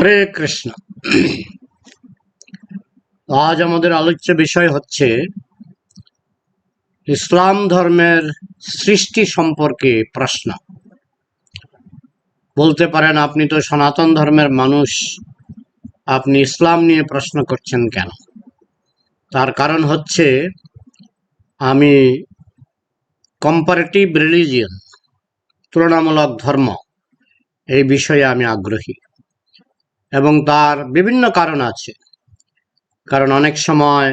হরে কৃষ্ণ। আজ আমাদের আলোচ্য বিষয় হচ্ছে ইসলাম ধর্মের সৃষ্টি সম্পর্কে প্রশ্ন। বলতে পারেন, আপনি তো সনাতন ধর্মের মানুষ, আপনি ইসলাম নিয়ে প্রশ্ন করছেন কেন? তার কারণ হচ্ছে, আমি কম্পারেটিভ রিলিজিয়ন, তুলনামূলক ধর্ম, এই বিষয়ে আমি আগ্রহী এবং তার বিভিন্ন কারণ আছে। কারণ অনেক সময়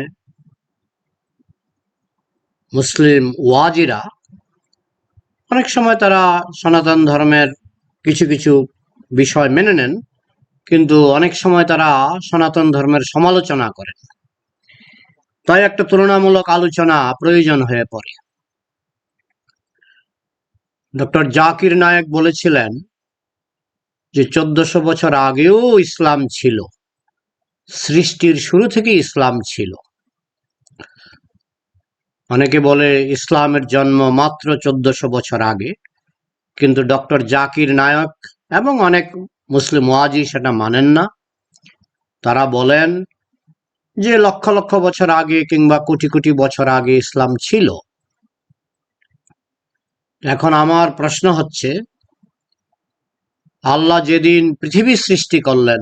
মুসলিম ওয়াজিরা অনেক সময় তারা সনাতন ধর্মের কিছু কিছু বিষয় মেনে নেন, কিন্তু অনেক সময় তারা সনাতন ধর্মের সমালোচনা করেন। তাই একটা তুলনামূলক আলোচনা প্রয়োজন হয়ে পড়ে। ডক্টর জাকির নায়েক বলেছিলেন যে 1400 বছর আগেও ইসলাম ছিল, সৃষ্টির শুরু থেকে ইসলাম ছিল। অনেকে বলে ইসলামের জন্ম মাত্র 1400 বছর আগে, কিন্তু ডক্টর জাকির নায়েক এবং অনেক মুসলিম ওয়াজি সেটা মানেন না। তারা বলেন যে লক্ষ লক্ষ বছর আগে কিংবা কোটি কোটি বছর আগে ইসলাম ছিল। এখন আমার প্রশ্ন হচ্ছে, আল্লাহ যেদিন পৃথিবী সৃষ্টি করলেন,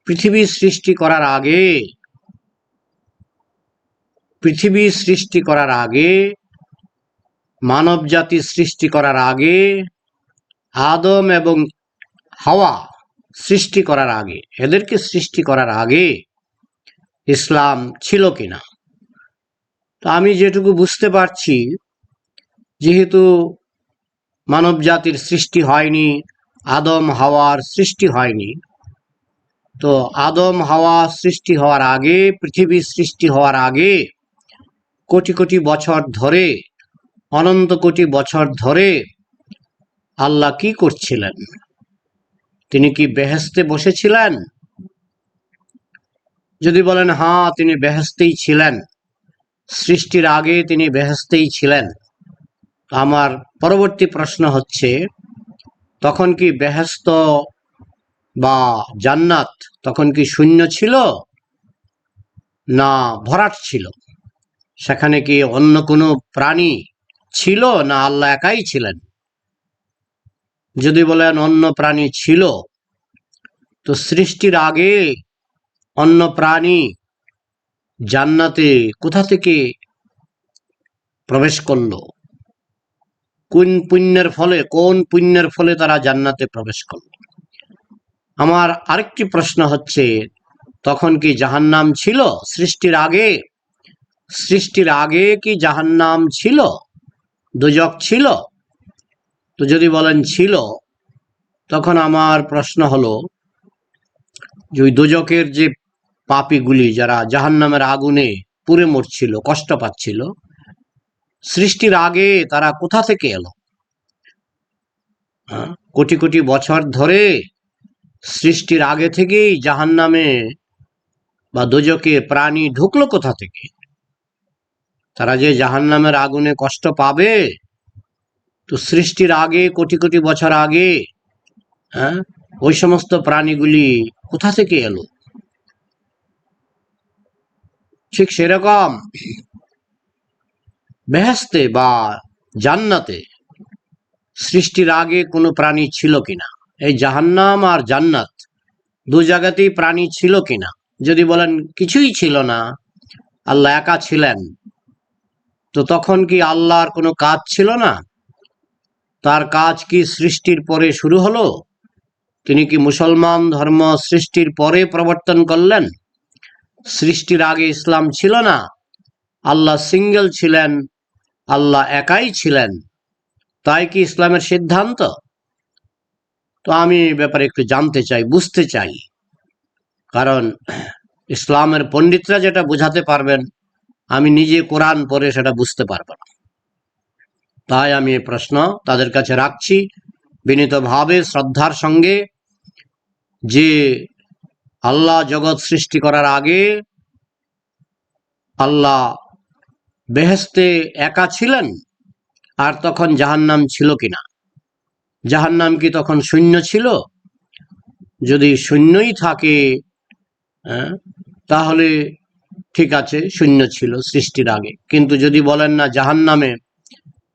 পৃথিবী সৃষ্টি করার আগে মানব জাতি সৃষ্টি করার আগে, আদম এবং হাওয়া সৃষ্টি করার আগে, এদেরকে সৃষ্টি করার আগে ইসলাম ছিল কিনা? তো আমি যেটুকু বুঝতে পারছি, যেহেতু মানব জাতির সৃষ্টি হয়নি, আদম হাওয়ার সৃষ্টি হয়নি, তো আদম হাওয়া সৃষ্টি হওয়ার আগে, পৃথিবী সৃষ্টি হওয়ার আগে কোটি কোটি বছর ধরে, অনন্ত কোটি বছর ধরে আল্লাহ কি করছিলেন? তিনি কি বেহেশতে বসেছিলেন? যদি বলেন হ্যাঁ, তিনি বেহেশতেই ছিলেন, সৃষ্টির আগে তিনি বেহেশতেই ছিলেন, আমার পরবর্তী প্রশ্ন হচ্ছে, তখন কি বেহেশত বা জান্নাত তখন কি শূন্য ছিল না ভরাট ছিল? সেখানে কি অন্য কোনো প্রাণী ছিল না আল্লাহ একাই ছিলেন? যদি বলেন অন্য প্রাণী ছিল, তো সৃষ্টির আগে অন্য প্রাণী জান্নাতে কোথা থেকে প্রবেশ করলো? কোন পুণ্যের ফলে তারা জান্নাতে প্রবেশ করলো? আমার আরেকটি প্রশ্ন হচ্ছে, তখন কি জাহান্নাম ছিল সৃষ্টির আগে কি জাহান্নাম ছিল, দোজখ ছিল? তো যদি বলেন ছিল, তখন আমার প্রশ্ন হলো যে ওই দোজখের যে পাপীগুলি, যারা জাহান্নামের আগুনে পুড়ে মরছিল, কষ্ট পাচ্ছিল, সৃষ্টির আগে তারা কোথা থেকে এলো? কোটি কোটি বছর ধরে সৃষ্টির আগে থেকেই জাহান্নামে বা দোজখে প্রাণী ঢুকলো কোথা থেকে? তারা যে জাহান্নামের আগুনে কষ্ট পাবে, তো সৃষ্টির আগে, কোটি কোটি বছর আগে ওই সমস্ত প্রাণীগুলি কোথা থেকে এলো? ঠিক সেরকম বেহেশতে বা জান্নাতে সৃষ্টির আগে কোনো প্রাণী ছিল কিনা? এই জাহান্নাম আর জান্নাত দু জায়গাতেই প্রাণী ছিল কিনা? যদি বলেন কিছুই ছিল না, আল্লাহ একা ছিলেন, তো তখন কি আল্লাহর কোনো কাজ ছিল না? তার কাজ কি সৃষ্টির পরে শুরু হলো? তিনি কি মুসলমান ধর্ম সৃষ্টির পরে প্রবর্তন করলেন? সৃষ্টির আগে ইসলাম ছিল না, আল্লাহ সিঙ্গেল ছিলেন, আল্লাহ একাই ছিলেন, তাই কি ইসলামের সিদ্ধান্ত? তো আমি ব্যাপারে একটু জানতে চাই, বুঝতে চাই, কারণ ইসলামের পণ্ডিতরা যেটা বোঝাতে পারবেন, আমি নিজে কোরআন পড়ে সেটা বুঝতে পারবো না। তাই আমি এই প্রশ্ন তাদের কাছে রাখছি বিনীতভাবে, শ্রদ্ধার সঙ্গে, যে আল্লাহ জগৎ সৃষ্টি করার আগে আল্লাহ বেহেশতে একা ছিলেন, আর তখন জাহান্নাম ছিল কিনা? জাহান্নাম কি তখন শূন্য ছিল? যদি শূন্যই থাকে, তাহলে ঠিক আছে, শূন্য ছিল সৃষ্টির আগে। কিন্তু যদি বলেন না জাহান্নামে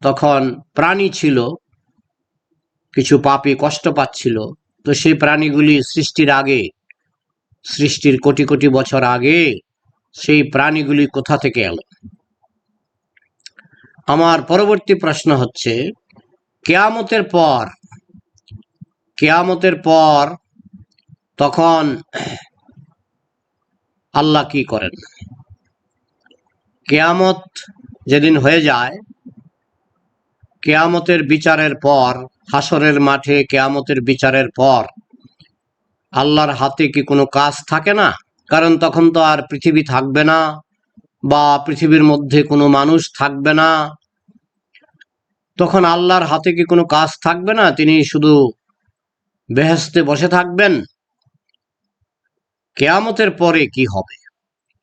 তখন প্রাণী ছিল, কিছু পাপী কষ্ট পাচ্ছিল, তো সেই প্রাণীগুলি সৃষ্টির আগে, সৃষ্টির কোটি কোটি বছর আগে সেই প্রাণীগুলি কোথা থেকে এলো? আমার পরবর্তী প্রশ্ন হচ্ছে, কেয়ামতের পর তখন আল্লাহ কি করেন? কেয়ামত যেদিন হয়ে যায়, কেয়ামতের বিচারের পর, হাসরের মাঠে কেয়ামতের বিচারের পর আল্লাহর হাতে কি কোনো কাজ থাকে না? কারণ তখন তো আর পৃথিবী থাকবে না, বা পৃথিবীর মধ্যে কোনো মানুষ থাকবে না। তখন আল্লাহর হাতে কি কোনো কাজ থাকবে না? তিনি শুধু বেহেশতে বসে থাকবেন? কেয়ামতের পরে কি হবে?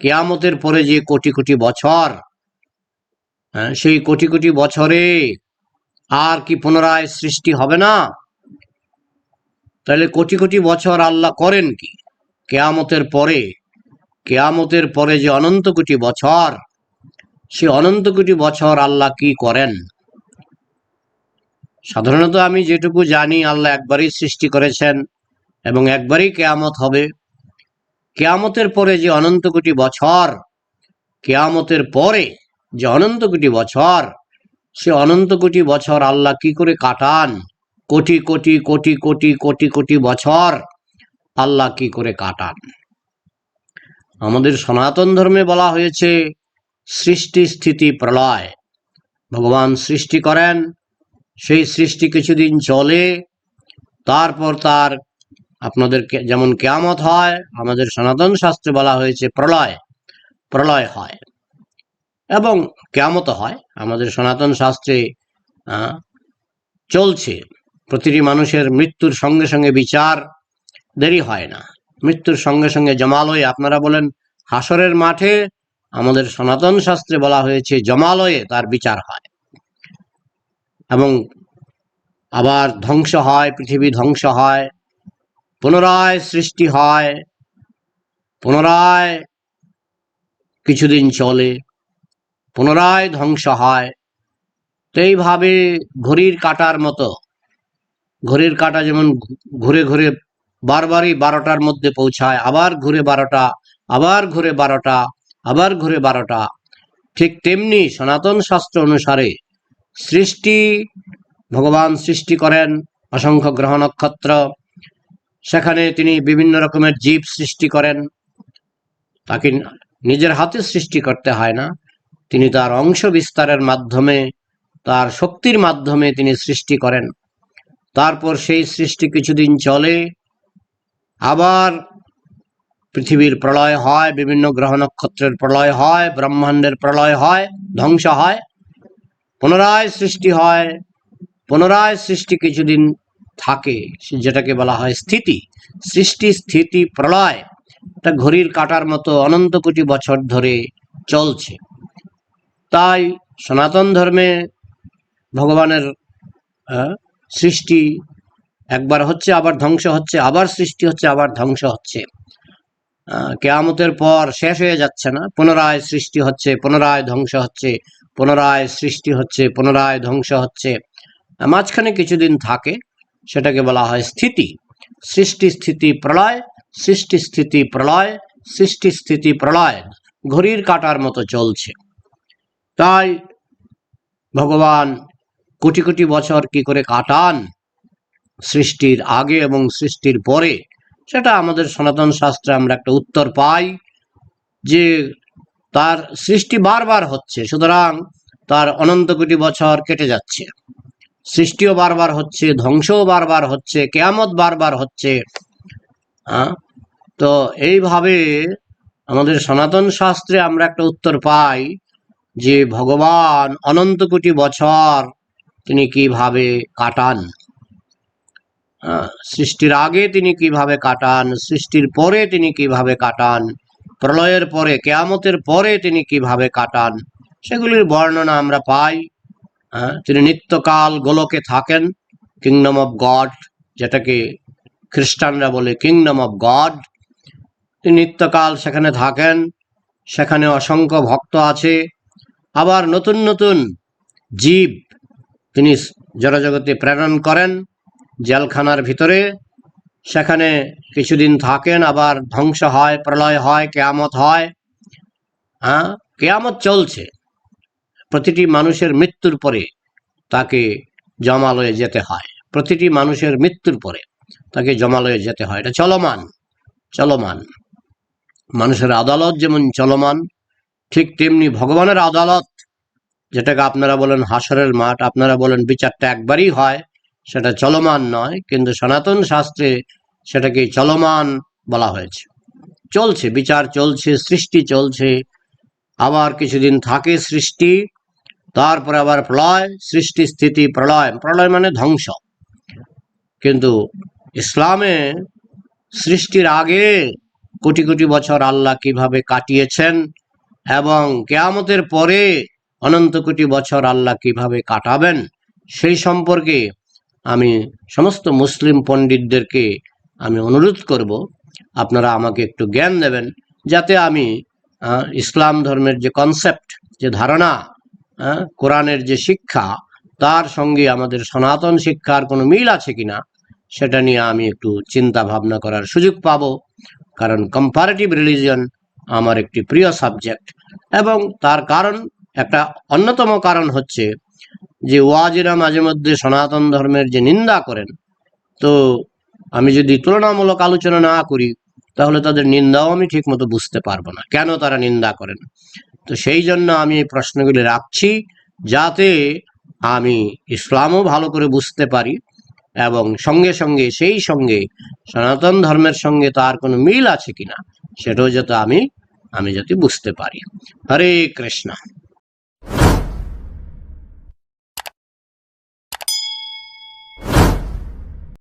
কেয়ামতের পরে যে কোটি কোটি বছর, সেই কোটি কোটি বছরে আর কি পুনরায় সৃষ্টি হবে না? তাহলে কোটি কোটি বছর আল্লাহ করেন কি কেয়ামতের পরে? কেয়ামতের পরে যে অনন্ত কোটি বছর, সে অনন্ত কোটি বছর আল্লাহ কি করেন? সাধারণত আমি যেটুকু জানি, আল্লাহ একবারই সৃষ্টি করেছেন এবং একবারই কেয়ামত হবে। কেয়ামতের পরে যে অনন্ত কোটি বছর, কেয়ামতের পরে যে অনন্ত কোটি বছর, সে অনন্ত কোটি বছর আল্লাহ কি করে কাটান? কোটি কোটি কোটি কোটি কোটি কোটি বছর আল্লাহ কি করে কাটান? আমাদের সনাতন ধর্মে বলা হয়েছে সৃষ্টি স্থিতি প্রলয়। ভগবান সৃষ্টি করেন, সেই সৃষ্টি কিছুদিন চলে, তারপর তার আপনাদের যেমন কেয়ামত হয়, আমাদের সনাতন শাস্ত্রে বলা হয়েছে প্রলয় হয় এবং কেয়ামত হয়। আমাদের সনাতন শাস্ত্রে চলছে, প্রতিটি মানুষের মৃত্যুর সঙ্গে সঙ্গে বিচার, দেরি হয় না, মৃত্যুর সঙ্গে সঙ্গে জমালয়ে, আপনারা বলেন হাসরের মাঠে, আমাদের সনাতন শাস্ত্রে বলা হয়েছে জমালয়ে তার বিচার হয় এবং আবার ধ্বংস হয়, পৃথিবী ধ্বংস হয়, পুনরায় সৃষ্টি হয়, পুনরায় কিছুদিন চলে, পুনরায় ধ্বংস হয়। তো এইভাবে ঘড়ির কাঁটার মতো, ঘড়ির কাঁটা যেমন ঘুরে ঘুরে বারবারই 12টার মধ্যে পৌঁছায়, আবার ঘুরে 12টা, আবার ঘুরে 12টা, আবার ঘুরে 12টা, ঠিক তেমনি সনাতন শাস্ত্র অনুসারে সৃষ্টি, ভগবান সৃষ্টি করেন অসংখ্য গ্রহ নক্ষত্র, সেখানে তিনি বিভিন্ন রকমের জীব সৃষ্টি করেন। তাকে নিজের হাতে সৃষ্টি করতে হয় না, তিনি তার অংশ বিস্তারের মাধ্যমে, তার শক্তির মাধ্যমে তিনি সৃষ্টি করেন। তারপর সেই সৃষ্টি কিছুদিন চলে, আবার পৃথিবীর প্রলয় হয়, বিভিন্ন গ্রহ নক্ষত্রের প্রলয় হয়, ব্রহ্মাণ্ডের প্রলয় হয়, ধ্বংস হয়, পুনরায় সৃষ্টি হয়, পুনরায় সৃষ্টি কিছুদিন থাকে, যেটাকে বলা হয় স্থিতি। সৃষ্টি স্থিতি প্রলয়, এটা ঘড়ির কাঁটার মতো অনন্ত কোটি বছর ধরে চলছে। তাই সনাতন ধর্মে ভগবানের সৃষ্টি একবার হচ্ছে, আবার ধ্বংস হচ্ছে, আবার সৃষ্টি হচ্ছে, আবার ধ্বংস হচ্ছে। কেয়ামতের পর শেষ হয়ে যাচ্ছে না, পুনরায় সৃষ্টি হচ্ছে, পুনরায় ধ্বংস হচ্ছে, পুনরায় সৃষ্টি হচ্ছে, পুনরায় ধ্বংস হচ্ছে। মাঝখানে কিছুদিন থাকে, সেটাকে বলা হয় স্থিতি। সৃষ্টি স্থিতি প্রলয়, সৃষ্টি স্থিতি প্রলয়, সৃষ্টি স্থিতি প্রলয়, ঘড়ির কাঁটার মতো চলছে। তাই ভগবান কোটি কোটি বছর কি করে কাটান সৃষ্টির আগে এবং সৃষ্টির পরে, সেটা আমাদের সনাতন শাস্ত্রে আমরা একটা উত্তর পাই যে তার সৃষ্টি বারবার হচ্ছে, সুতরাং তার অনন্ত কোটি বছর কেটে যাচ্ছে, সৃষ্টিও বারবার হচ্ছে, ধ্বংসও বারবার হচ্ছে, কেয়ামত বারবার হচ্ছে। তো এইভাবে আমাদের সনাতন শাস্ত্রে আমরা একটা উত্তর পাই যে ভগবান অনন্ত কোটি বছর তিনি কিভাবে কাটান, সৃষ্টির আগে তিনি কিভাবে কাটান, সৃষ্টির পরে তিনি কিভাবে কাটান, প্রলয়ের পরে, কেয়ামতের পরে তিনি কিভাবে কাটান, সেগুলির বর্ণনা আমরা পাই। তিনি নিত্যকাল গোলকে থাকেন, কিংডম অফ গড যেটাকে খ্রিস্টানরা বলে কিংডম অফ গড। তিনি নিত্যকাল সেখানে থাকেন, সেখানে অসংখ্য ভক্ত আছে। আবার নতুন নতুন জীব তিনি জড়জগতে প্রেরণ করেন জেলখানার ভিতরে, সেখানে কিছুদিন থাকেন, আবার ধ্বংস হয়, প্রলয় হয়, কেয়ামত হয়। কেয়ামত চলছে। প্রতিটি মানুষের মৃত্যুর পরে তাকে জমালয়ে যেতে হয়, প্রতিটি মানুষের মৃত্যুর পরে তাকে জমালয়ে যেতে হয়। এটা চলমান চলমান। মানুষের আদালত যেমন চলমান, ঠিক তেমনি ভগবানের আদালত, যেটাকে আপনারা বলেন হাসরের মাঠ, আপনারা বলেন বিচারটা একবারই হয়, সেটা চলমান নয়, কিন্তু সনাতন শাস্ত্রে সেটাকে চলমান বলা হয়েছে। চলছে, বিচার চলছে, সৃষ্টি চলছে, আবার কিছুদিন থাকে সৃষ্টি, তারপরে আবার প্রলয়, সৃষ্টি স্থিতি প্রলয়। প্রলয় মানে ধ্বংস। কিন্তু ইসলামে সৃষ্টির আগে কোটি কোটি বছর আল্লাহ কিভাবে কাটিয়েছেন এবং কেয়ামতের পরে অনন্ত কোটি বছর আল্লাহ কিভাবে কাটাবেন, সেই সম্পর্কে আমি সমস্ত মুসলিম পণ্ডিতদেরকে আমি অনুরোধ করব, আপনারা আমাকে একটু জ্ঞান দেবেন, যাতে আমি ইসলাম ধর্মের যে কনসেপ্ট, যে ধারণা, কোরআনের যে শিক্ষা, তার সঙ্গে আমাদের সনাতন শিক্ষার কোনো মিল আছে কিনা সেটা নিয়ে আমি একটু চিন্তা ভাবনা করার সুযোগ পাব। কারণ কম্পারেটিভ রিলিজিয়ন আমার একটি প্রিয় সাবজেক্ট, এবং তার কারণ, একটা অন্যতম কারণ হচ্ছে যে ওয়াজিরা মাঝে মধ্যে সনাতন ধর্মের যে নিন্দা করেন, তো আমি যদি তুলনামূলক আলোচনা না করি তাহলে তাদের নিন্দাও আমি ঠিক মতো বুঝতে পারবো না, কেন তারা নিন্দা করেন। তো সেই জন্য আমি এই প্রশ্নগুলি রাখছি, যাতে আমি ইসলামও ভালো করে বুঝতে পারি এবং সঙ্গে সঙ্গে সেই সঙ্গে সনাতন ধর্মের সঙ্গে তার কোনো মিল আছে কিনা সেটাও যাতে আমি যাতে বুঝতে পারি। হরে কৃষ্ণ।